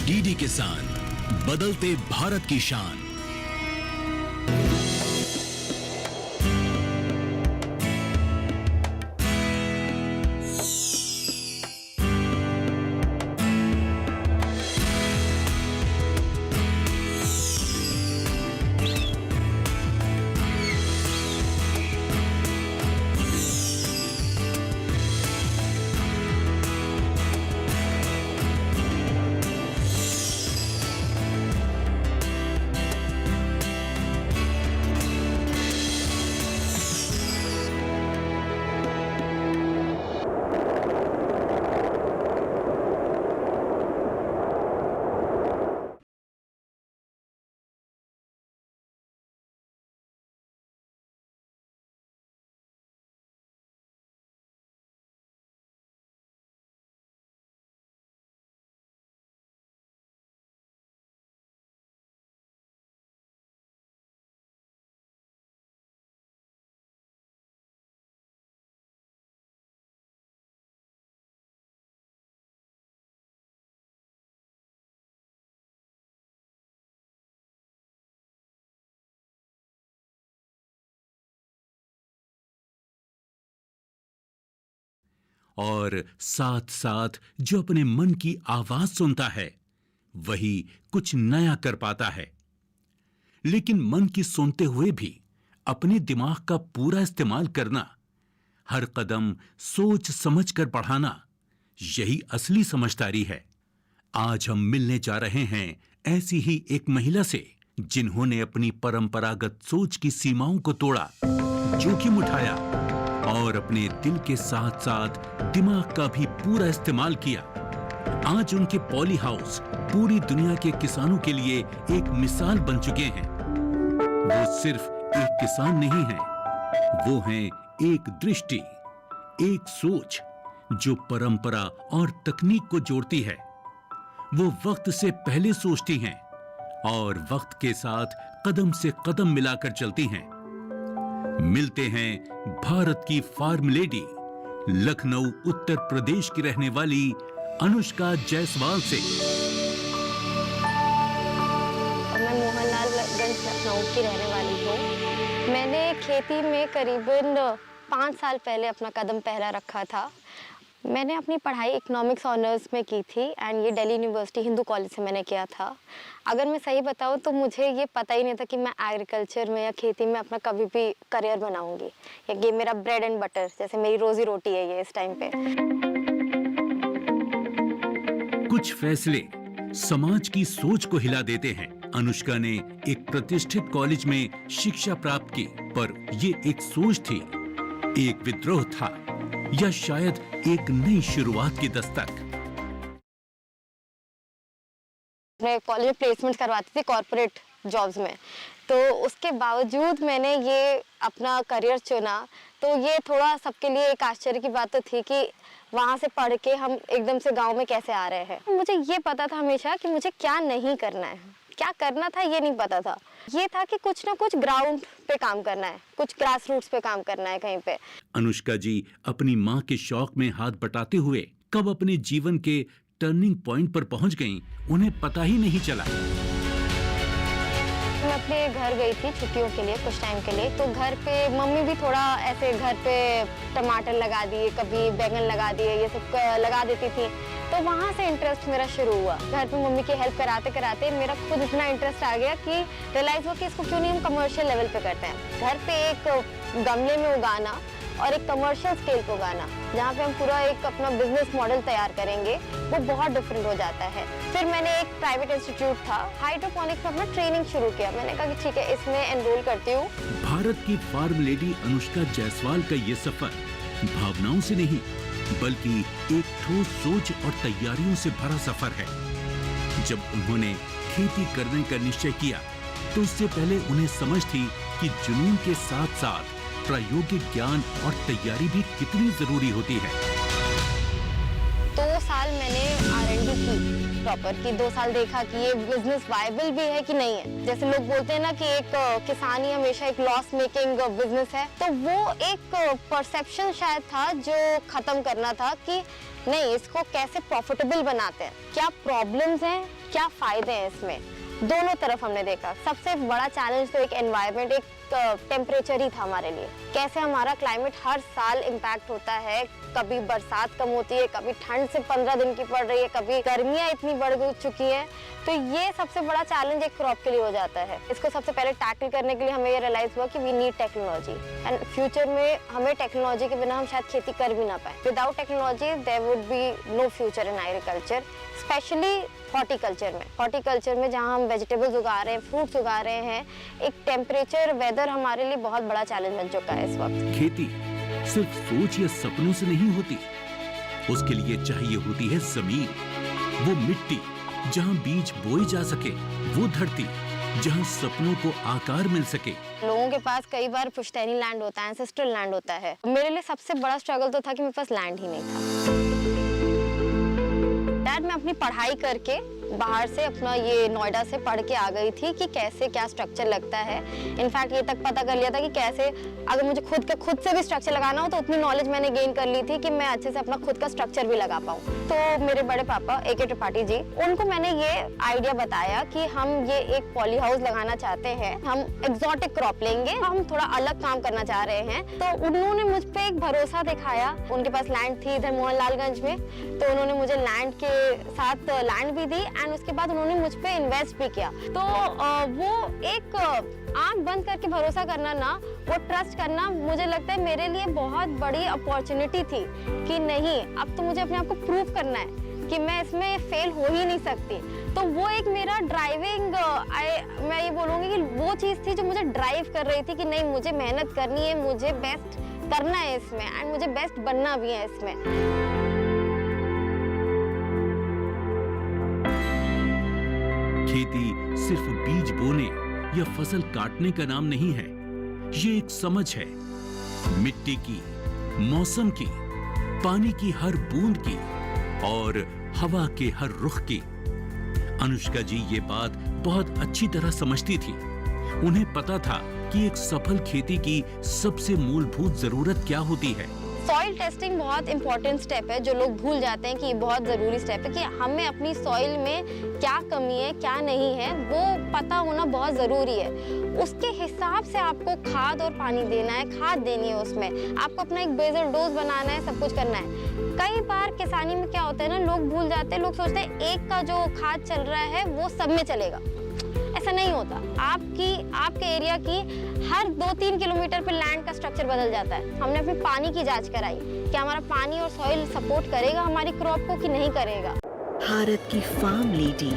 DD किसान, बदलते भारत की शान। और साथ साथ जो अपने मन की आवाज सुनता है वही कुछ नया कर पाता है। लेकिन मन की सुनते हुए भी अपने दिमाग का पूरा इस्तेमाल करना, हर कदम सोच समझ कर बढ़ाना, यही असली समझदारी है। आज हम मिलने जा रहे हैं ऐसी ही एक महिला से जिन्होंने अपनी परंपरागत सोच की सीमाओं को तोड़ा, जोखिम उठाया और अपने दिल के साथ साथ दिमाग का भी पूरा इस्तेमाल किया। आज उनके पॉली हाउस पूरी दुनिया के किसानों के लिए एक मिसाल बन चुके हैं। वो सिर्फ एक किसान नहीं हैं, वो हैं एक दृष्टि, एक सोच जो परंपरा और तकनीक को जोड़ती है। वो वक्त से पहले सोचती हैं और वक्त के साथ कदम से कदम मिलाकर चलती हैं। मिलते हैं भारत की फार्म लेडी, लखनऊ उत्तर प्रदेश की रहने वाली अनुष्का जायसवाल से। मैं मोहनलालगंज लखनऊ की रहने वाली हूँ। मैंने खेती में करीबन 5 साल पहले अपना कदम पहला रखा था। मैंने अपनी पढ़ाई इकोनॉमिक्स ऑनर्स में की थी एंड ये दिल्ली यूनिवर्सिटी हिंदू कॉलेज से मैंने किया था। अगर मैं सही बताऊँ तो मुझे ये पता ही नहीं था कि मैं एग्रीकल्चर में या खेती में अपना कभी भी करियर बनाऊंगी। ये मेरा ब्रेड एंड बटर, जैसे मेरी रोजी रोटी है ये इस टाइम पे। कुछ फैसले समाज की सोच को हिला देते हैं। अनुष्का ने एक प्रतिष्ठित कॉलेज में शिक्षा प्राप्त की, पर ये एक सोच थी, एक विद्रोह था या शायद एक नई शुरुआत की दस्तक। मैं कॉलेज में प्लेसमेंट करवाती थी कॉर्पोरेट जॉब्स में, तो उसके बावजूद मैंने ये अपना करियर चुना। तो ये थोड़ा सबके लिए एक आश्चर्य की बात तो थी कि वहाँ से पढ़ के हम एकदम से गांव में कैसे आ रहे हैं। मुझे ये पता था हमेशा कि मुझे क्या नहीं करना है, क्या करना था ये नहीं पता था। ये था कि कुछ ना कुछ ग्राउंड पे काम करना है, कुछ ग्रास रूट्स पे काम करना है कहीं पे। अनुष्का जी अपनी माँ के शौक में हाथ बटाते हुए कब अपने जीवन के टर्निंग पॉइंट पर पहुंच गईं, उन्हें पता ही नहीं चला। मैं अपने घर गई थी छुट्टियों के लिए, कुछ टाइम के लिए। तो घर पे मम्मी भी थोड़ा ऐसे घर पे टमाटर लगा दिए, कभी बैंगन लगा दिए, ये सब लगा देती थी। तो वहाँ से इंटरेस्ट मेरा शुरू हुआ। घर पे मम्मी की हेल्प कराते कराते मेरा खुद इतना इंटरेस्ट आ गया कि रियलाइज हुआ कि इसको क्यों नहीं हम कमर्शियल लेवल पे करते हैं। घर पे एक गमले में उगाना और एक कमर्शियल स्केल पे उगाना, जहाँ पे हम पूरा एक अपना बिजनेस मॉडल तैयार करेंगे, वो बहुत डिफरेंट हो जाता है। फिर मैंने एक प्राइवेट इंस्टीट्यूट था हाइड्रोपोनिक्स में अपना ट्रेनिंग शुरू किया। मैंने कहा कि ठीक है, इसमें एनरोल करती हूँ। भारत की फार्म लेडी अनुष्का जायसवाल का ये सफर भावनाओं से नहीं बल्कि एक ठोस सोच और तैयारियों से भरा सफर है। जब उन्होंने खेती करने का निश्चय किया तो उससे पहले उन्हें समझ थी कि जुनून के साथ साथ प्रायोगिक ज्ञान और तैयारी भी कितनी जरूरी होती है। 2 साल मैंने R&D की प्रॉपर कि 2 साल देखा कि ये बिजनेस वायबल भी है कि नहीं है। जैसे लोग बोलते हैं ना कि एक किसान ही हमेशा एक लॉस मेकिंग बिजनेस है, तो वो एक परसेप्शन शायद था जो खत्म करना था कि नहीं, इसको कैसे प्रॉफिटेबल बनाते हैं, क्या प्रॉब्लम्स हैं, क्या फायदे हैं इसमें, दोनों तरफ हमने देखा। सबसे बड़ा चैलेंज तो एक एनवायरनमेंट, एक टेम्परेचर ही था हमारे लिए। कैसे हमारा क्लाइमेट हर साल इम्पैक्ट होता है, कभी बरसात कम होती है, कभी ठंड से 15 दिन की पड़ रही है, कभी गर्मियाँ इतनी बढ़ चुकी हैं। तो ये सबसे बड़ा चैलेंज एक क्रॉप के लिए हो जाता है। इसको सबसे पहले टैकल करने के लिए हमें ये रियलाइज हुआ कि we need technology, and future में हमें टेक्नोलॉजी के बिना हम शायद खेती कर भी ना पाए। Without technology there would be no future in agriculture, specially horticulture में जहाँ हम वेजिटेबल्स उगा रहे हैं, फ्रूट्स उगा रहे हैं। एक टेम्परेचर, वेदर हमारे लिए बहुत बड़ा चैलेंज बन चुका है इस वक्त। खेती सिर्फ सोच या सपनों से नहीं होती, उसके लिए चाहिए होती है जमीन, वो मिट्टी जहाँ बीज बोए जा सके, वो धरती जहाँ सपनों को आकार मिल सके। लोगों के पास कई बार पुश्तैनी लैंड होता है, एंसेस्ट्रल लैंड होता है। मेरे लिए सबसे बड़ा स्ट्रगल तो था कि मेरे पास लैंड ही नहीं था। डैड, मैं अपनी पढ़ाई करके बाहर से अपना ये नोएडा से पढ़ के आ गई थी कि कैसे क्या स्ट्रक्चर लगता है। इनफैक्ट ये तक पता कर लिया था कि कैसे अगर मुझे खुद से भी स्ट्रक्चर लगाना हो तो उतनी नॉलेज मैंने गेन कर ली थी कि मैं अच्छे से अपना खुद का स्ट्रक्चर भी लगा पाऊँ। तो मेरे बड़े पापा A.K. त्रिपाठी जी, उनको मैंने ये आइडिया बताया कि हम ये एक पॉली हाउस लगाना चाहते हैं, हम एग्जॉटिक क्रॉप लेंगे, हम थोड़ा अलग काम करना चाह रहे हैं। तो उन्होंने मुझ पर एक भरोसा दिखाया। उनके पास लैंड थी इधर मोहनलालगंज में, तो उन्होंने मुझे लैंड के साथ लैंड भी दी, एंड उसके बाद उन्होंने मुझ पे इन्वेस्ट भी किया। तो वो एक आंख बंद करके भरोसा करना ना, वो ट्रस्ट करना, मुझे लगता है मेरे लिए बहुत बड़ी अपॉर्चुनिटी थी कि नहीं, अब तो मुझे अपने आप को प्रूव करना है कि मैं इसमें फेल हो ही नहीं सकती। तो वो एक मेरा ड्राइविंग, मैं ये बोलूँगी कि वो चीज़ थी जो मुझे ड्राइव कर रही थी कि नहीं, मुझे मेहनत करनी है, मुझे बेस्ट करना है इसमें, एंड मुझे बेस्ट बनना भी है इसमें। खेती सिर्फ बीज बोने या फसल काटने का नाम नहीं है, ये एक समझ है, मिट्टी की, मौसम की, पानी की हर बूंद की और हवा के हर रुख की। अनुष्का जी ये बात बहुत अच्छी तरह समझती थी। उन्हें पता था कि एक सफल खेती की सबसे मूलभूत जरूरत क्या होती है। सॉइल टेस्टिंग बहुत इंपॉर्टेंट स्टेप है, जो लोग भूल जाते हैं कि ये बहुत ज़रूरी स्टेप है कि हमें अपनी सॉइल में क्या कमी है, क्या नहीं है, वो पता होना बहुत ज़रूरी है। उसके हिसाब से आपको खाद और पानी देना है, खाद देनी है, उसमें आपको अपना एक बेसल डोज बनाना है, सब कुछ करना है। कई बार किसानी में क्या होता है ना, लोग भूल जाते हैं, लोग सोचते हैं एक का जो खाद चल रहा है वो सब में चलेगा। ऐसा नहीं होता। आपके एरिया की हर 2-3 किलोमीटर पे लैंड का स्ट्रक्चर बदल जाता है। हमने अपने पानी की जांच कराई कि हमारा पानी और सॉइल सपोर्ट करेगा हमारी क्रॉप को कि नहीं करेगा। भारत की फार्म लेडी,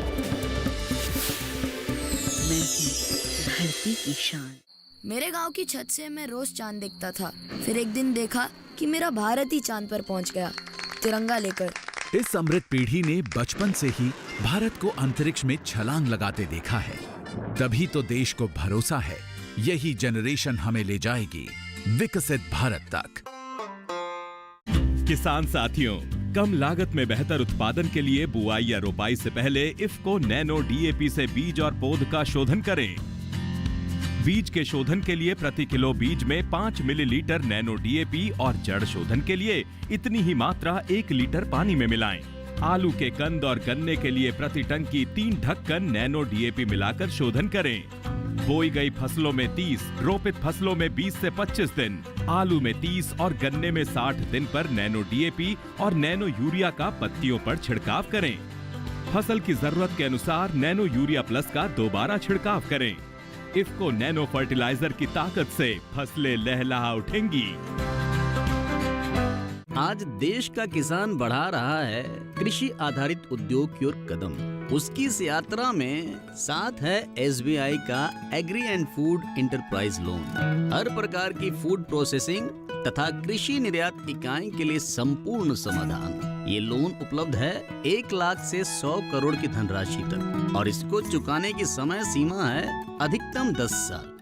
मैं हूँ धरती की शान। मेरे गांव की छत से मैं रोज चांद देखता था। फिर एक दिन देखा कि मेरा भारत ही चांद पर पहुंच गया, तिरंगा लेकर। इस अमृत पीढ़ी ने बचपन से ही भारत को अंतरिक्ष में छलांग लगाते देखा है, तभी तो देश को भरोसा है यही जनरेशन हमें ले जाएगी विकसित भारत तक। किसान साथियों, कम लागत में बेहतर उत्पादन के लिए बुआई या रोपाई से पहले इफ्को नैनो DAP से बीज और पौध का शोधन करें। बीज के शोधन के लिए प्रति किलो बीज में 5 मिलीलीटर नैनो DAP और जड़ शोधन के लिए इतनी ही मात्रा 1 लीटर पानी में मिलाएं। आलू के कंद और गन्ने के लिए प्रति टंकी 3 ढक्कन नैनो DAP मिलाकर शोधन करें। बोई गई फसलों में 30, रोपित फसलों में 20 से 25 दिन, आलू में 30 और गन्ने में 60 दिन पर नैनो DAP और नैनो यूरिया का पत्तियों पर छिड़काव करें। फसल की जरूरत के अनुसार नैनो यूरिया प्लस का दोबारा छिड़काव करें। इफ्को नैनो फर्टिलाइजर की ताकत से फसलें लहलहा उठेंगी। आज देश का किसान बढ़ा रहा है कृषि आधारित उद्योग की ओर कदम। उसकी इस यात्रा में साथ है SBI का agri and food enterprise loan. हर प्रकार की फूड प्रोसेसिंग तथा कृषि निर्यात इकाई के लिए संपूर्ण समाधान। ये लोन उपलब्ध है 1 लाख से 100 करोड़ की धनराशि तक और इसको चुकाने की समय सीमा है अधिकतम 10 साल।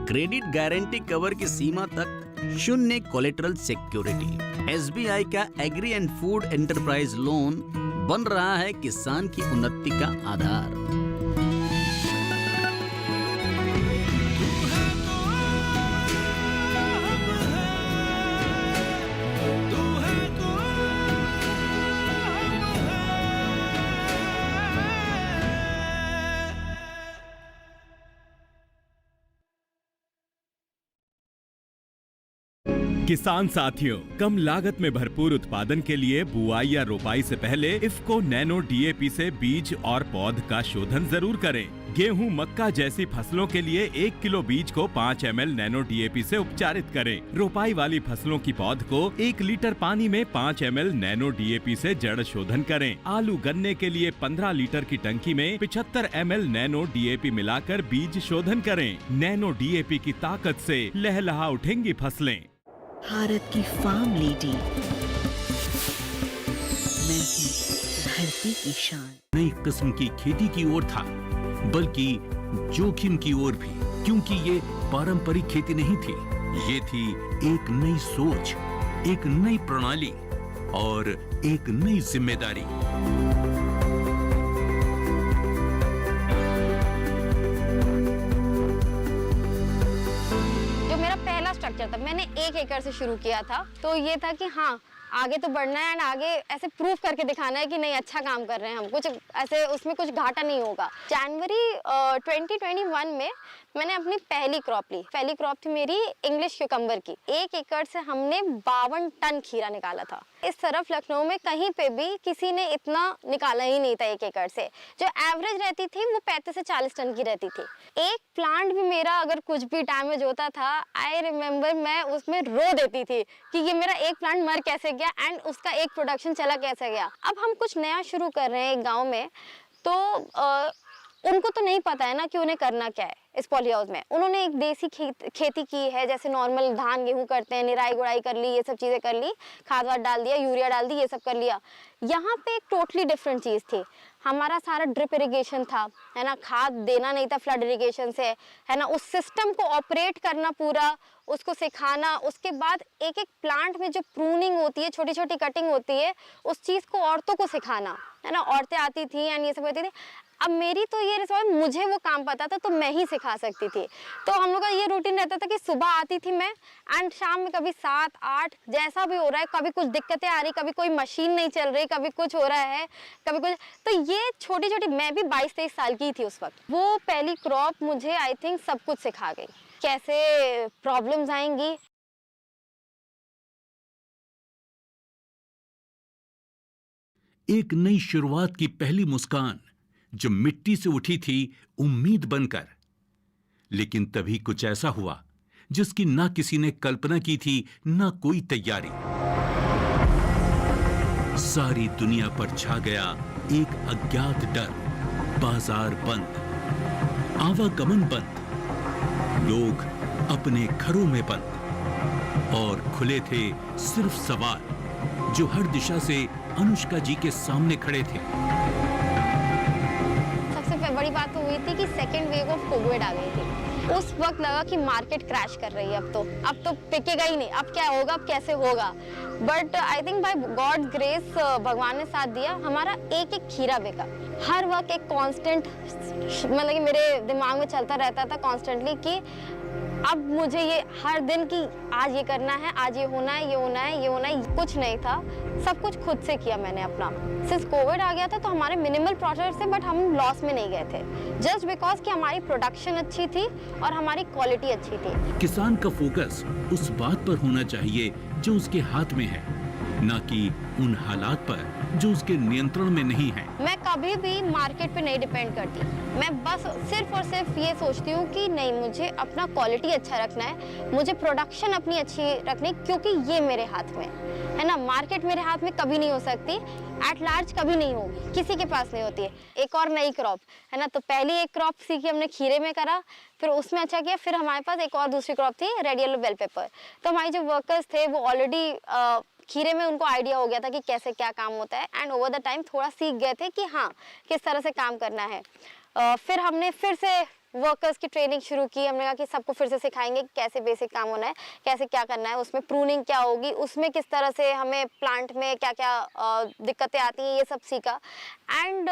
क्रेडिट गारंटी कवर की सीमा तक 0 कोलेटरल सिक्योरिटी। SBI का agri and food enterprise loan बन रहा है किसान की उन्नति का आधार। किसान साथियों, कम लागत में भरपूर उत्पादन के लिए बुआई या रोपाई से पहले इफ्को नैनो डीएपी से बीज और पौध का शोधन जरूर करें। गेहूं, मक्का जैसी फसलों के लिए 1 किलो बीज को 5 ml नैनो डीएपी से उपचारित करें। रोपाई वाली फसलों की पौध को 1 लीटर पानी में 5 ml नैनो डीएपी से जड़ शोधन करें। आलू, गन्ने के लिए 15 लीटर की टंकी में 75 ml नैनो डीएपी मिलाकर बीज शोधन करें। नैनो डीएपी की ताकत से लहलहा उठेंगी फसलें। भारत की फार्म लेडी, मैं हूँ धरती की शान। नई किस्म की खेती की ओर था, बल्कि जोखिम की ओर भी, क्योंकि ये पारंपरिक खेती नहीं थी। ये थी एक नई सोच, एक नई प्रणाली और एक नई जिम्मेदारी। स्ट्रक्चर था, मैंने 1 एकड़ से शुरू किया था, तो ये था कि हाँ आगे तो बढ़ना है एंड आगे ऐसे प्रूव करके दिखाना है कि नहीं अच्छा काम कर रहे हैं हम, कुछ ऐसे उसमें कुछ घाटा नहीं होगा। जनवरी 2021 में मैंने अपनी पहली क्रॉप ली। पहली क्रॉप थी मेरी इंग्लिश क्यूकम्बर की। 1 एकड़ से हमने 52 टन खीरा निकाला था। इस तरफ लखनऊ में कहीं पे भी किसी ने इतना निकाला ही नहीं था 1 एकड़ से। जो एवरेज रहती थी वो 35 से 40 टन की रहती थी। एक प्लांट भी मेरा अगर कुछ भी डैमेज होता था, आई रिमेम्बर मैं उसमें रो देती थी कि ये मेरा एक प्लांट मर कैसे गया एंड उसका एक प्रोडक्शन चला कैसे गया। अब हम कुछ नया शुरू कर रहे हैं एक गाँव में, तो उनको तो नहीं पता है ना कि उन्हें करना क्या है। इस पॉली हाउस में उन्होंने एक देसी खेती की है, जैसे नॉर्मल धान गेहूं करते हैं, निराई गुड़ाई कर ली, ये सब चीज़ें कर ली, खाद वाद डाल दिया, यूरिया डाल दी, ये सब कर लिया। यहाँ पे एक टोटली डिफरेंट चीज़ थी। हमारा सारा ड्रिप इरिगेशन था, है ना, खाद देना नहीं था फ्लड इरिगेशन से, है ना, उस सिस्टम को ऑपरेट करना पूरा, उसको सिखाना, उसके बाद एक एक प्लांट में जो प्रूनिंग होती है, छोटी छोटी कटिंग होती है, उस चीज़ को औरतों को सिखाना, है ना। औरतें आती थी एंड ये सब करती थी। अब मेरी तो ये रिस्पॉन्स, मुझे वो काम पता था तो मैं ही सिखा सकती थी। तो हम लोग का ये रूटीन रहता था कि सुबह आती थी मैं एंड शाम में कभी 7-8 जैसा भी हो रहा है, कभी कुछ दिक्कतें आ रही, कभी कोई मशीन नहीं चल रही, कभी कुछ हो रहा है, कभी कुछ। तो ये छोटी छोटी, मैं भी 22-23 साल की थी उस वक्त। वो पहली क्रॉप मुझे आई थिंक सब कुछ सिखा गई, कैसे प्रॉब्लम्स आएंगी। एक नई शुरुआत की पहली मुस्कान जो मिट्टी से उठी थी उम्मीद बनकर। लेकिन तभी कुछ ऐसा हुआ जिसकी ना किसी ने कल्पना की थी, ना कोई तैयारी। सारी दुनिया पर छा गया एक अज्ञात डर। बाजार बंद, आवागमन बंद, लोग अपने घरों में बंद, और खुले थे सिर्फ सवाल जो हर दिशा से अनुष्का जी के सामने खड़े थे। बड़ी बात तो हुई थी कि सेकेंड वेव ऑफ कोविड आ गई थी। उस वक्त लगा कि मार्केट क्रैश कर रही है, अब तो पिकेगा ही नहीं, अब क्या होगा, अब कैसे होगा। But I think by God grace, भगवान ने साथ दिया, हमारा एक एक खीरा बिका। हर वक्त एक कांस्टेंट, मतलब कि मेरे दिमाग में चलता रहता था कॉन्स्टेंटली कि अब मुझे ये हर दिन की आज ये करना है, आज ये होना है, ये होना है, ये होना है। कुछ नहीं था, सब कुछ खुद से किया मैंने अपना। सिंस कोविड आ गया था तो हमारे मिनिमल प्रॉफिट थे, बट हम लॉस में नहीं गए थे, जस्ट बिकॉज कि हमारी प्रोडक्शन अच्छी थी और हमारी क्वालिटी अच्छी थी। किसान का फोकस उस बात पर होना चाहिए जो उसके हाथ में है, ना कि उन हालात पर जो उसके नियंत्रण में नहीं है। मैं कभी भी मार्केट पे नहीं डिपेंड करती, मैं बस सिर्फ और सिर्फ ये सोचती हूँ कि नहीं, मुझे अपना क्वालिटी अच्छा रखना है, मुझे प्रोडक्शन अपनी अच्छी रखनी, क्योंकि ये मेरे हाथ में है ना। मार्केट मेरे हाथ में कभी नहीं हो सकती, एट लार्ज कभी नहीं होगी, किसी के पास नहीं होती है। एक और नई क्रॉप है ना, तो पहली एक क्रॉप सीखी हमने खीरे में करा, फिर उसमें अच्छा किया, फिर हमारे पास एक और दूसरी क्रॉप थी रेड येलो बेल पेपर। तो हमारे जो वर्कर्स थे वो ऑलरेडी खीरे में उनको आइडिया हो गया था कि कैसे क्या काम होता है, एंड ओवर द टाइम थोड़ा सीख गए थे कि हाँ किस तरह से काम करना है। फिर हमने फिर से वर्कर्स की ट्रेनिंग शुरू की। हमने कहा कि सबको फिर से सिखाएंगे कि कैसे बेसिक काम होना है, कैसे क्या करना है, उसमें प्रूनिंग क्या होगी, उसमें किस तरह से हमें प्लांट में क्या क्या दिक्कतें आती हैं, ये सब सीखा। एंड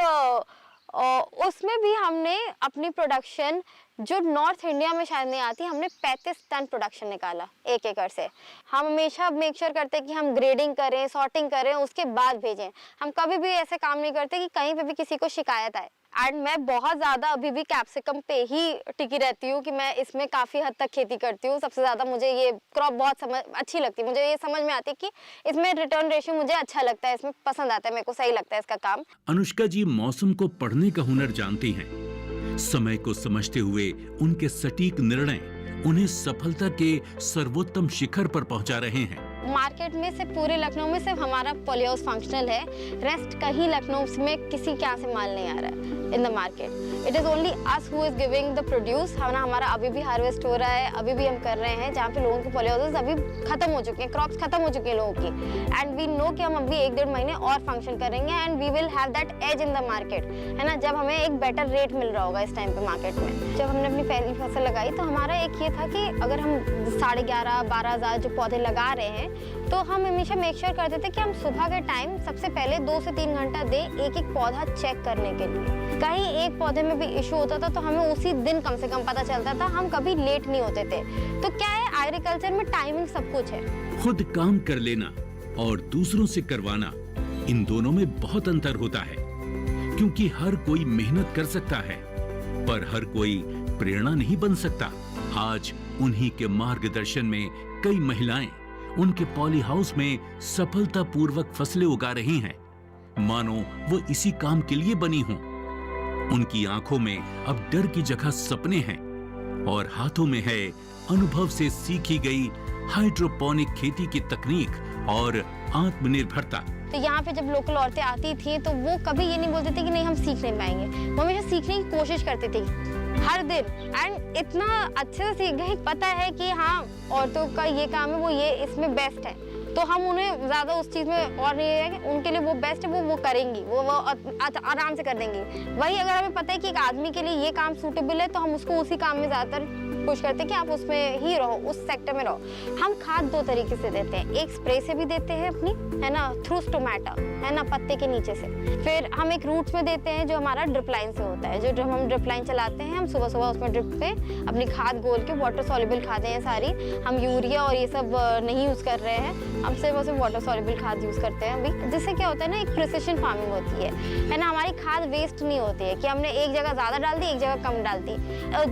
उसमें भी हमने अपनी प्रोडक्शन जो नॉर्थ इंडिया में शायद नहीं आती, हमने 35 टन प्रोडक्शन निकाला 1 एकड़ से। हम हमेशा मेक श्योर करते हैं कि हम ग्रेडिंग करें, सॉर्टिंग करें, उसके बाद भेजें। हम कभी भी ऐसे काम नहीं करते कि कहीं पे भी किसी को शिकायत आए। एंड मैं बहुत ज़्यादा अभी भी कैप्सिकम पे ही टिकी रहती हूँ कि मैं इसमें काफ़ी हद तक खेती करती हूँ। सबसे ज़्यादा मुझे ये क्रॉप बहुत अच्छी लगती है। मुझे ये समझ में आती है कि इसमें रिटर्न रेशियो मुझे अच्छा लगता है, इसमें पसंद आता है, मेरे को सही लगता है इसका काम। अनुष्का जी मौसम को पढ़ने का हुनर जानती हैं। समय को समझते हुए उनके सटीक निर्णय उन्हें सफलता के सर्वोत्तम शिखर पर पहुंचा रहे हैं। मार्केट में से पूरे लखनऊ में सिर्फ हमारा पॉलीहाउस फंक्शनल है, रेस्ट कहीं लखनऊ में किसी के यहाँ से माल नहीं आ रहा है इन the market. It is only us who is giving the produce. हमारा अभी भी हार्वेस्ट हो रहा है, अभी भी हम कर रहे हैं, जहाँ पे लोगों के पॉलीहाउसेस अभी खत्म हो चुके हैं, क्रॉप्स खत्म हो चुकी हैं लोगों की। एंड वी नो कि हम अभी 1-1.5 महीने और फंक्शन करेंगे and we will have that edge in the market, है ना, जब हमें एक बेटर रेट मिल रहा होगा इस टाइम पे मार्केट में। जब हमने अपनी पहली फसल लगाई तो हमारा एक ये था कि अगर हम 11,500-12,000 हज़ार जो पौधे लगा रहे हैं, तो हम हमेशा मेक श्योर करते थे कि हम सुबह के टाइम सबसे पहले 2 से 3 घंटा दें एक एक पौधा चेक करने के लिए। कहीं एक पौधे में भी इशू होता था तो हमें उसी दिन कम से कम पता चलता था, हम कभी लेट नहीं होते थे। तो क्या है, एग्रीकल्चर में टाइमिंग सब कुछ है। खुद काम कर लेना और दूसरों से करवाना, इन दोनों में बहुत अंतर होता है। क्योंकि हर कोई मेहनत कर सकता है, पर हर कोई प्रेरणा नहीं बन सकता। आज उन्हीं के मार्गदर्शन में कई महिलाएं उनके पॉली हाउस में सफलतापूर्वक फसलें उगा रही हैं, मानो वो इसी काम के लिए बनी हों। उनकी आंखों में अब डर की जगह सपने हैं और हाथों में है अनुभव से सीखी गई हाइड्रोपोनिक खेती की तकनीक और आत्मनिर्भरता। तो यहाँ पे जब लोकल औरतें आती थी तो वो कभी ये नहीं बोलती थी कि नहीं हम सीख नहीं पाएंगे, वो हमेशा सीखने की कोशिश करती थी हर दिन। एंड इतना अच्छे से सीख गई, पता है कि हाँ औरतों का ये काम है, वो ये इसमें बेस्ट है, तो हम उन्हें ज़्यादा उस चीज़ में और नहीं है कि उनके लिए वो बेस्ट है, वो करेंगी, वो आराम से कर देंगी। वही अगर हमें पता है कि एक आदमी के लिए ये काम सूटेबल है तो हम उसको उसी काम में ज़्यादातर पुश करते हैं कि आप उसमें ही रहो, उस सेक्टर में रहो। हम खाद 2 तरीके से देते हैं, एक स्प्रे से भी देते हैं अपनी, है ना, थ्रू स्टोमेटा, है ना, पत्ते के नीचे से। फिर हम एक रूट्स में देते हैं जो हमारा ड्रिप लाइन से होता है, जो हम ड्रिप लाइन चलाते हैं, हम सुबह सुबह उसमें ड्रिप पे अपनी खाद घोल के, वाटर सॉल्युबल खादें हैं सारी, हम यूरिया और ये सब नहीं यूज़ कर रहे हैं, हम सिर्फ वाटर सॉल्युबल खाद यूज़ करते हैं अभी। जिससे क्या होता है ना, एक प्रिसिशन फार्मिंग होती है ना, हमारी खाद वेस्ट नहीं होती है कि हमने एक जगह ज़्यादा डाल दी, एक जगह कम डाल दी।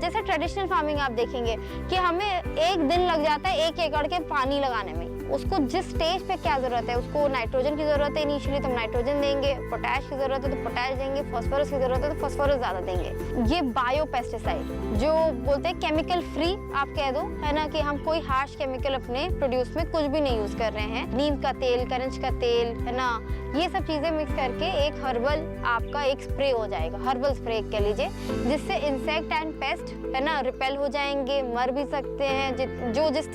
जैसे ट्रेडिशनल फार्मिंग आप देखेंगे कि हमें 1 दिन लग जाता है 1 एकड़ के पानी लगाने में। उसको जिस स्टेज पे क्या जरूरत है, उसको नाइट्रोजन की जरूरत है इनिशियली तो हम नाइट्रोजन देंगे, पोटैश की जरूरत है तो पोटैश देंगे, फास्फोरस की जरूरत है तो फास्फोरस ज्यादा देंगे। ये बायो पेस्टिसाइड जो बोलते हैं केमिकल फ्री आप कह दो, है ना, कि हम कोई हार्श केमिकल अपने प्रोड्यूस में कुछ भी नहीं यूज कर रहे हैं। नीम का तेल, करंज का तेल, है ना, ये सब चीजें मिक्स करके एक हर्बल आपका एक स्प्रे हो जाएगा, हर्बल स्प्रे कह लीजिए, जिससे इंसेक्ट एंड पेस्ट, है ना, रिपेल हो जाएंगे, मर भी सकते हैं। जो जिस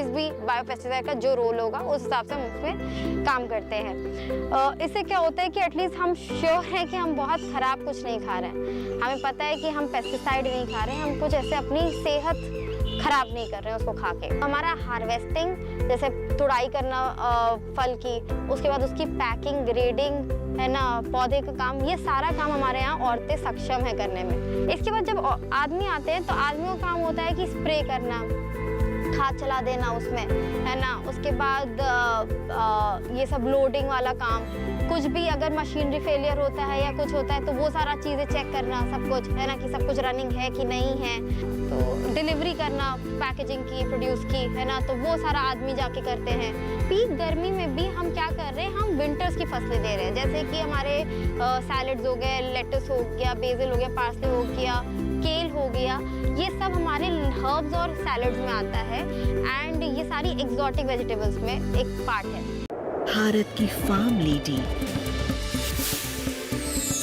भी बायो पेस्टिसाइड का जो रोल होगा उस हिसाब से हम उसमें काम करते हैं। इससे क्या होता है कि एटलीस्ट हम श्योर हैं कि हम बहुत खराब कुछ नहीं खा रहे हैं। हमें पता है कि हम पेस्टिसाइड नहीं खा रहे हैं, हम कुछ ऐसे अपनी सेहत खराब नहीं कर रहे हैं उसको खा के। हमारा हार्वेस्टिंग, जैसे तुड़ाई करना फल की, उसके बाद उसकी पैकिंग, ग्रेडिंग, है ना, पौधे का काम, ये सारा काम हमारे यहाँ औरतें सक्षम है करने में। इसके बाद जब आदमी आते हैं तो आदमियों का काम होता है कि स्प्रे करना, खाद चला देना उसमें, है ना, उसके बाद ये सब लोडिंग वाला काम, कुछ भी अगर मशीनरी फेलियर होता है या कुछ होता है तो वो सारा चीज़ें चेक करना, सब कुछ, है ना, कि सब कुछ रनिंग है कि नहीं है। तो डिलीवरी करना पैकेजिंग की, प्रोड्यूस की, है ना, तो वो सारा आदमी जाके करते हैं। पीक गर्मी में भी हम क्या कर रहे हैं, हम विंटर्स की फसलें दे रहे हैं, जैसे कि हमारे सैलड्स हो गए, लेटस हो गया, बेसिल हो गया, पार्सले हो गया, केल हो गया, ये सब हमारे हर्ब्स और सैलड्स में आता है एंड ये सारी एक्सोटिक वेजिटेबल्स में एक पार्ट है। भारत की फार्म लेडी,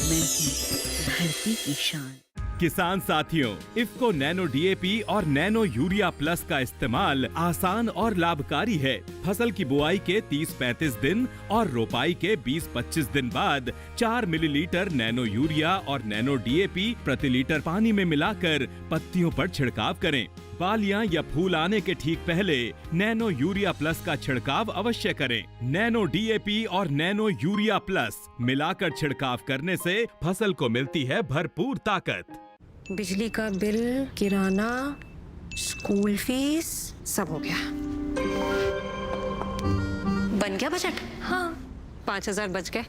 मैं हूँ धरती की शान। किसान साथियों, इफ्को नैनो डीएपी और नैनो यूरिया प्लस का इस्तेमाल आसान और लाभकारी है। फसल की बुआई के 30-35 दिन और रोपाई के 20-25 दिन बाद 4 मिलीलीटर नैनो यूरिया और नैनो डीएपी प्रति लीटर पानी में मिलाकर पत्तियों पर छिड़काव करें। बालियां या फूल आने के ठीक पहले नैनो यूरिया प्लस का छिड़काव अवश्य करें। नैनो डीएपी और नैनो यूरिया प्लस मिलाकर छिड़काव करने से फसल को मिलती है भरपूर ताकत। बिजली का बिल, किराना, स्कूल फीस सब हो गया। बन गया बजट? हाँ, 5,000 बच गए।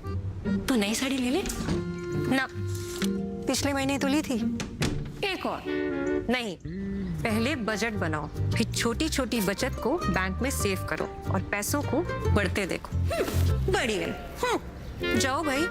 तो नई साड़ी ले ले ना, पिछले महीने तो ली थी। एक और नहीं, पहले बजट बनाओ, फिर छोटी छोटी बचत को बैंक में सेव करो और पैसों को बढ़ते देखो। बढ़ी गई। जाओ भाई।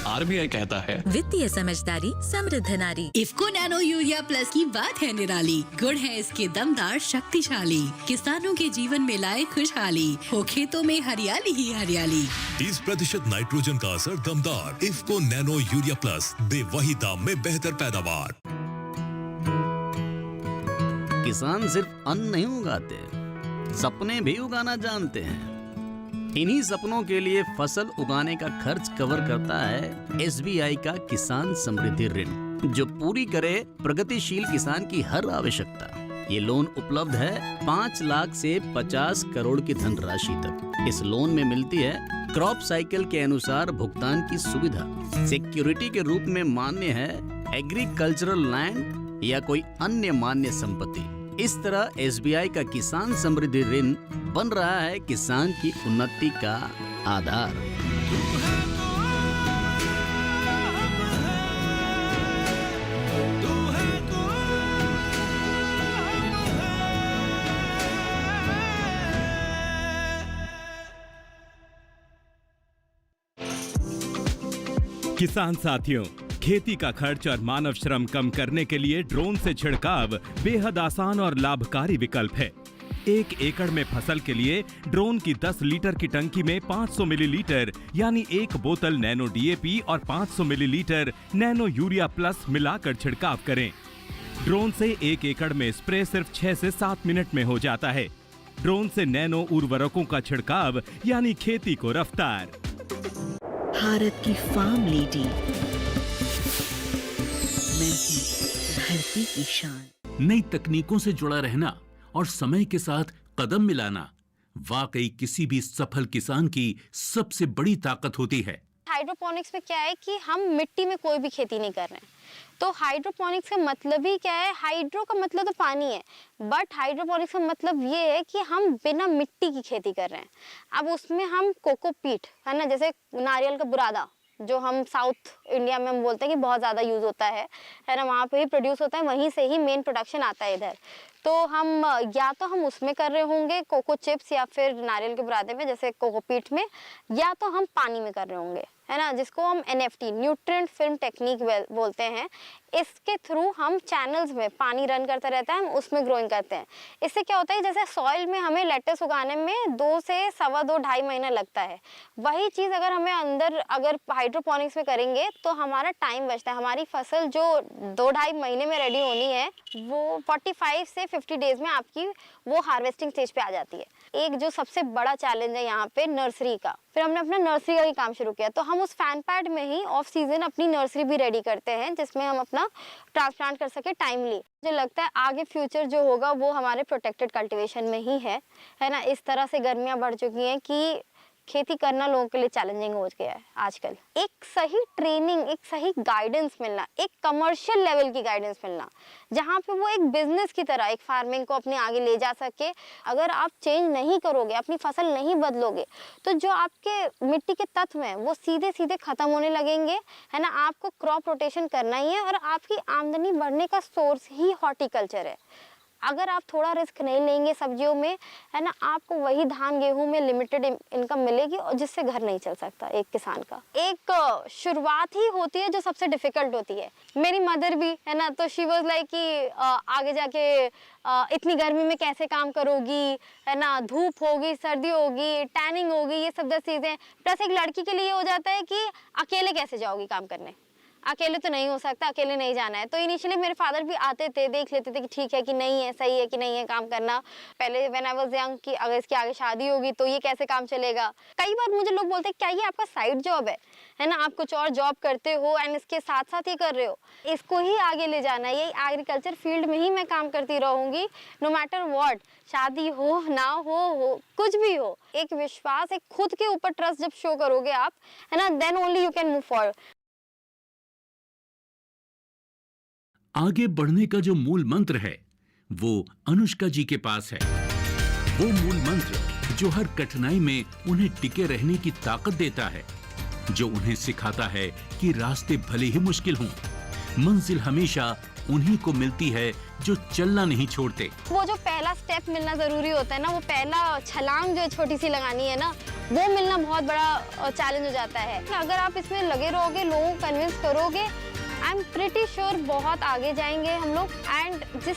आरबीआई कहता है, वित्तीय समझदारी समृद्ध नारी। इफ्को नैनो यूरिया प्लस की बात है निराली। गुण है इसके दमदार, शक्तिशाली, किसानों के जीवन में लाए खुशहाली। हो खेतों में हरियाली ही हरियाली। 30% नाइट्रोजन का असर दमदार। इफ्को नैनो यूरिया प्लस दे वही दाम में बेहतर पैदावार। किसान सिर्फ अन्न नहीं उगाते, सपने भी उगाना जानते हैं। इन्हीं सपनों के लिए फसल उगाने का खर्च कवर करता है एसबीआई का किसान समृद्धि ऋण, जो पूरी करे प्रगतिशील किसान की हर आवश्यकता। ये लोन उपलब्ध है 5 लाख से 50 करोड़ की धनराशि तक। इस लोन में मिलती है क्रॉप साइकिल के अनुसार भुगतान की सुविधा। सिक्योरिटी के रूप में मान्य है एग्रीकल्चरल लैंड या कोई अन्य मान्य संपत्ति। इस तरह एसबीआई का किसान समृद्धि ऋण बन रहा है किसान की उन्नति का आधार। किसान साथियों, खेती का खर्च और मानव श्रम कम करने के लिए ड्रोन से छिड़काव बेहद आसान और लाभकारी विकल्प है। 1 एकड़ में फसल के लिए ड्रोन की 10 लीटर की टंकी में 500 मिलीलीटर यानी 1 बोतल नैनो डीएपी और 500 मिलीलीटर नैनो यूरिया प्लस मिलाकर छिड़काव करें। ड्रोन से 1 एकड़ में स्प्रे सिर्फ 6 से 7 मिनट में हो जाता है। ड्रोन से नैनो उर्वरकों का छिड़काव यानी खेती को रफ्तार। भारत की फार्म लेडी, मैं हूँ धरती की शान। नई तकनीकों से जुड़ा रहना और समय के साथ कदम मिलाना वाकई किसी भी सफल किसान की सबसे बड़ी ताकत होती है। हाइड्रोपोनिक्स में क्या है कि हम मिट्टी में कोई भी खेती नहीं कर रहे हैं। तो हाइड्रोपोनिक्स का मतलब ही क्या है? हाइड्रो का मतलब तो पानी है, बट हाइड्रोपोनिक्स का मतलब ये है कि हम बिना मिट्टी की खेती कर रहे हैं। अब उसमें हम कोकोपीट है ना, जैसे नारियल का बुरादा जो हम साउथ इंडिया में हम बोलते हैं कि बहुत ज़्यादा यूज़ होता है ना, वहाँ पे ही प्रोड्यूस होता है, वहीं से ही मेन प्रोडक्शन आता है इधर। तो हम या तो हम उसमें कर रहे होंगे कोको चिप्स या फिर नारियल के बुरादे में जैसे कोकोपीट में, या तो हम पानी में कर रहे होंगे है ना, जिसको हम एनएफटी न्यूट्रिएंट फिल्म टेक्निक बोलते हैं। इसके थ्रू हम चैनल्स में पानी रन करता रहता है, हम उसमें ग्रोइंग करते हैं। इससे क्या होता है, जैसे सॉइल में हमें लेटस उगाने में 2 से 2.5 महीना लगता है, वही चीज़ अगर हमें अंदर अगर हाइड्रोपोनिक्स में करेंगे तो हमारा टाइम बचता है। हमारी फसल जो 2-2.5 महीने में रेडी होनी है वो 45 से 50 डेज में आपकी वो हार्वेस्टिंग स्टेज पे आ जाती है। एक जो सबसे बड़ा चैलेंज है यहाँ पे नर्सरी का, फिर हमने अपना नर्सरी का ही काम शुरू किया। तो हम उस फैन पैड में ही ऑफ सीजन अपनी नर्सरी भी रेडी करते हैं, जिसमें हम अपना ट्रांसप्लांट कर सके टाइमली। मुझे लगता है आगे फ्यूचर जो होगा वो हमारे प्रोटेक्टेड कल्टीवेशन में ही है ना। इस तरह से गर्मियाँ बढ़ चुकी हैं कि खेती करना लोगों के लिए चैलेंजिंग हो गया है आजकल। एक सही ट्रेनिंग, एक सही गाइडेंस मिलना, एक कमर्शियल लेवल की गाइडेंस मिलना, जहाँ पे वो एक बिजनेस की तरह एक फार्मिंग को अपने आगे ले जा सके। अगर आप चेंज नहीं करोगे, अपनी फसल नहीं बदलोगे, तो जो आपके मिट्टी के तत्व हैं वो सीधे सीधे खत्म होने लगेंगे है ना। आपको क्रॉप रोटेशन करना ही है और आपकी आमदनी बढ़ने का सोर्स ही हॉर्टिकल्चर है। अगर आप थोड़ा रिस्क नहीं लेंगे सब्जियों में है ना, आपको वही धान गेहूं में लिमिटेड इनकम मिलेगी और जिससे घर नहीं चल सकता एक किसान का। एक शुरुआत ही होती है जो सबसे डिफिकल्ट होती है। मेरी मदर भी है ना, तो शी वाज लाइक कि आगे जाके इतनी गर्मी में कैसे काम करोगी है ना, धूप होगी, सर्दी होगी, टैनिंग होगी, ये सब 10 चीज़ें। प्लस एक लड़की के लिए हो जाता है कि अकेले कैसे जाओगी काम करने, अकेले तो नहीं हो सकता, अकेले नहीं जाना है। तो इनिशियली मेरे फादर भी आते थे, देख लेते थे कि ठीक है कि नहीं है, सही है कि नहीं है काम करना। पहले व्हेन आई वाज यंग कि अगर इसके आगे शादी होगी तो ये कैसे काम चलेगा। कई बार मुझे लोग बोलते हैं क्या ये आपका साइड जॉब है ना, आप कुछ और जॉब करते हो एंड इसके साथ साथ ये कर रहे हो, इसको ही आगे ले जाना है, ये एग्रीकल्चर फील्ड में ही मैं काम करती रहूंगी नो मैटर व्हाट, शादी हो ना हो कुछ भी हो। एक विश्वास, एक खुद के ऊपर ट्रस्ट जब शो करोगे आप, है ना, then only you can move forward. आगे बढ़ने का जो मूल मंत्र है वो अनुष्का जी के पास है। वो मूल मंत्र जो हर कठिनाई में उन्हें टिके रहने की ताकत देता है, जो उन्हें सिखाता है कि रास्ते भले ही मुश्किल हों, मंजिल हमेशा उन्हीं को मिलती है जो चलना नहीं छोड़ते। वो जो पहला स्टेप मिलना जरूरी होता है ना, वो पहला छलांग जो छोटी सी लगानी है ना, वो मिलना बहुत बड़ा चैलेंज हो जाता है। अगर आप इसमें लगे रहोगे, लोगों को कन्विंस करोगे, आई एम प्रिटी श्योर बहुत आगे जाएंगे हम लोग। एंड जिस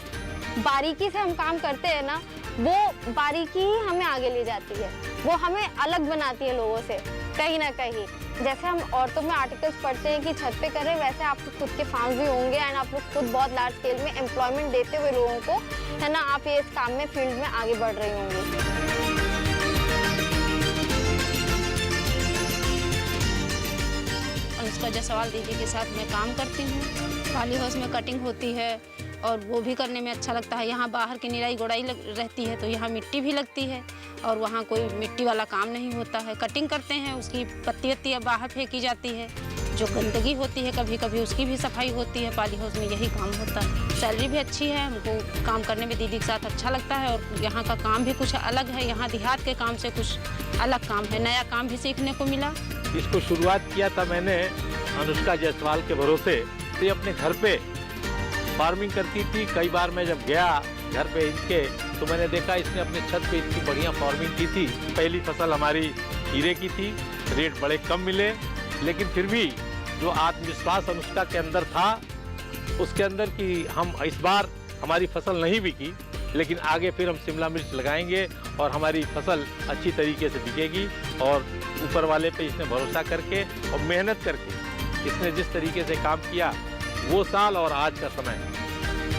बारीकी से हम काम करते हैं ना, वो बारीकी ही हमें आगे ले जाती है, वो हमें अलग बनाती है लोगों से कहीं ना कहीं। जैसे हम औरतों में आर्टिकल्स पढ़ते हैं कि छत पे करें, वैसे आपको खुद के फार्म भी होंगे एंड आप लोग खुद बहुत लार्ज स्केल में एम्प्लॉयमेंट देते हुए लोगों को, है ना, आप ये इस काम में फील्ड में आगे बढ़ रही होंगी। अनुष्का जायसवाल दीदी के साथ मैं काम करती हूँ। पॉली हाउस में कटिंग होती है और वो भी करने में अच्छा लगता है। यहाँ बाहर की निराई गोड़ाई रहती है तो यहाँ मिट्टी भी लगती है और वहाँ कोई मिट्टी वाला काम नहीं होता है। कटिंग करते हैं, उसकी पत्ती बाहर फेंकी जाती है, जो गंदगी होती है कभी कभी उसकी भी सफाई होती है। पॉली हाउस में यही काम होता है। सैलरी भी अच्छी है, हमको काम करने में दीदी के साथ अच्छा लगता है और यहाँ का काम भी कुछ अलग है। यहाँ देहात के काम से कुछ अलग काम है, नया काम भी सीखने को मिला। इसको शुरुआत किया था मैंने अनुष्का जायसवाल के भरोसे से। अपने घर पे फार्मिंग करती थी। कई बार मैं जब गया घर पे इसके तो मैंने देखा इसने अपने छत पे इतनी बढ़िया फार्मिंग की थी। पहली फसल हमारी हीरे की थी, रेट बड़े कम मिले, लेकिन फिर भी जो आत्मविश्वास अनुष्का के अंदर था, उसके अंदर कि हम इस बार हमारी फसल नहीं बिकी, लेकिन आगे फिर हम शिमला मिर्च लगाएंगे और हमारी फसल अच्छी तरीके से बिकेगी। और ऊपर वाले पे इसने भरोसा करके और मेहनत करके इसने जिस तरीके से काम किया, वो साल और आज का समय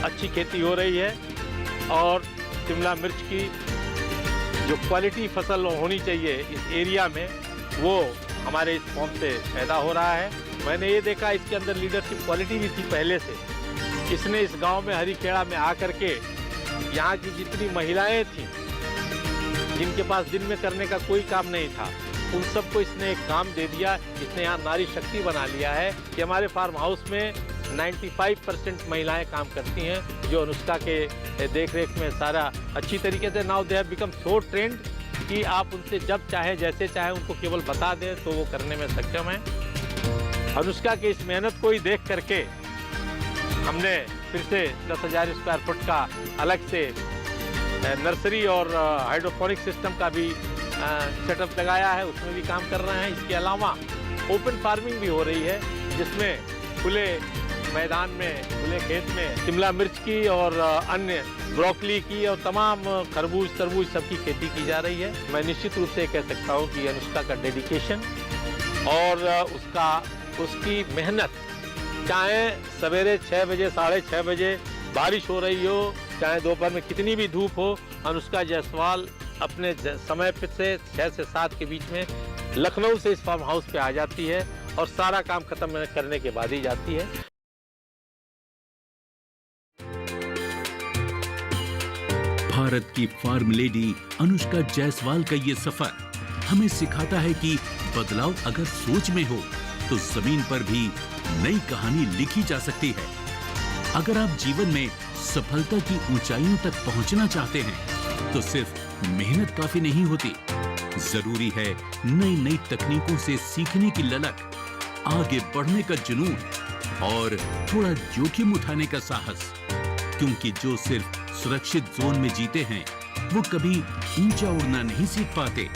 अच्छी खेती हो रही है। और शिमला मिर्च की जो क्वालिटी फसल होनी चाहिए इस एरिया में, वो हमारे इस फॉर्म से पैदा हो रहा है। मैंने ये देखा इसके अंदर लीडरशिप क्वालिटी भी थी पहले से। इसने इस गांव में हरीखेड़ा में आकर के यहाँ की जितनी महिलाएं थीं, जिनके पास दिन में करने का कोई काम नहीं था, उन सबको इसने एक काम दे दिया। इसने यहाँ नारी शक्ति बना लिया है कि हमारे फार्म हाउस में 95% महिलाएं काम करती हैं, जो अनुष्का के देखरेख में सारा अच्छी तरीके से। Now they have become so trend कि आप उनसे जब चाहे जैसे चाहे उनको केवल बता दें तो वो करने में सक्षम है। अनुष्का की इस मेहनत को ही देख करके हमने फिर से 10,000 स्क्वायर फुट का अलग से नर्सरी और हाइड्रोपोनिक सिस्टम का भी सेटअप लगाया है, उसमें भी काम कर रहे हैं। इसके अलावा ओपन फार्मिंग भी हो रही है, जिसमें खुले मैदान में, खुले खेत में शिमला मिर्च की और अन्य ब्रोकली की और तमाम खरबूज तरबूज सबकी खेती की जा रही है। मैं निश्चित रूप से कह सकता हूँ कि अनुष्का का डेडिकेशन और उसकी मेहनत, चाहे सवेरे 6 बजे 6:30 बजे बारिश हो रही हो, चाहे दोपहर में कितनी भी धूप हो, अनुष्का जायसवाल अपने समय से 6 से 7 के बीच में लखनऊ से इस फार्म हाउस पे आ जाती है और सारा काम खत्म करने के बाद ही जाती है। भारत की फार्म लेडी अनुष्का जायसवाल का ये सफर हमें सिखाता है कि बदलाव अगर सोच में हो तो जमीन पर भी नई कहानी लिखी जा सकती है। अगर आप जीवन में सफलता की ऊंचाइयों तक पहुंचना चाहते हैं तो सिर्फ मेहनत काफी नहीं होती, जरूरी है नई नई तकनीकों से सीखने की ललक, आगे बढ़ने का जुनून और थोड़ा जोखिम उठाने का साहस। क्योंकि जो सिर्फ सुरक्षित जोन में जीते हैं वो कभी ऊंचा उड़ना नहीं सीख पाते।